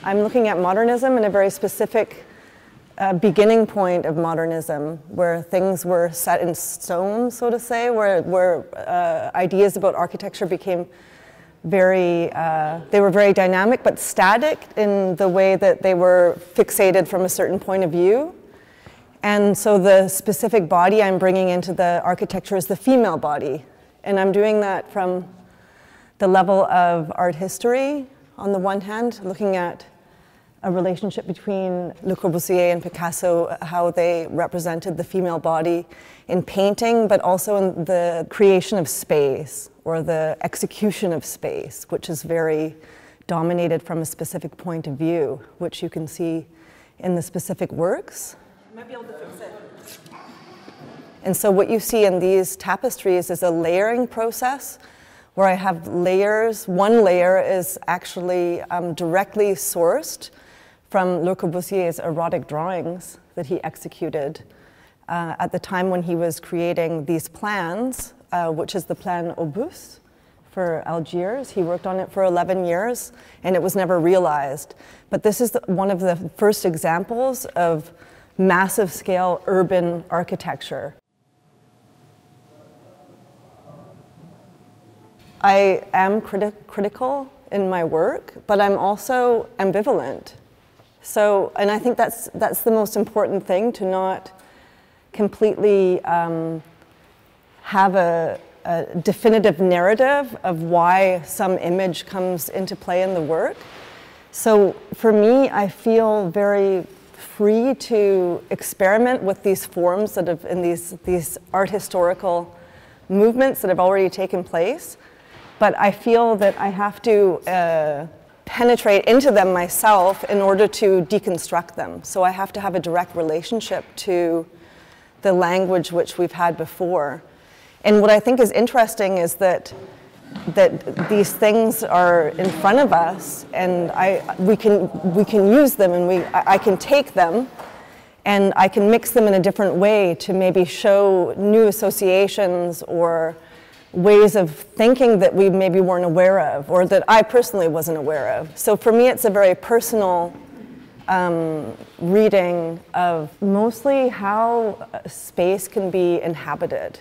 I'm looking at modernism in a very specific beginning point of modernism, where things were set in stone, so to say, where ideas about architecture became very, they were very dynamic but static in the way that they were fixated from a certain point of view. And so the specific body I'm bringing into the architecture is the female body. And I'm doing that from the level of art history, on the one hand, looking at a relationship between Le Corbusier and Picasso, how they represented the female body in painting, but also in the creation of space, or the execution of space, which is very dominated from a specific point of view, which you can see in the specific works. You might be able to fix it. And so what you see in these tapestries is a layering process, where I have layers. One layer is actually directly sourced from Le Corbusier's erotic drawings that he executed at the time when he was creating these plans, which is the plan Obus for Algiers. He worked on it for 11 years, and it was never realized. But this is one of the first examples of massive scale urban architecture. I am critical in my work, but I'm also ambivalent. So, and I think that's the most important thing, to not completely have a definitive narrative of why some image comes into play in the work. So for me, I feel very free to experiment with these forms that have, in these art historical movements that have already taken place. But I feel that I have to penetrate into them myself in order to deconstruct them. So I have to have a direct relationship to the language which we've had before. And what I think is interesting is that these things are in front of us, and we can use them, and I can take them and I can mix them in a different way to maybe show new associations or ways of thinking that we maybe weren't aware of, or that I personally wasn't aware of. So for me, it's a very personal reading of mostly how space can be inhabited.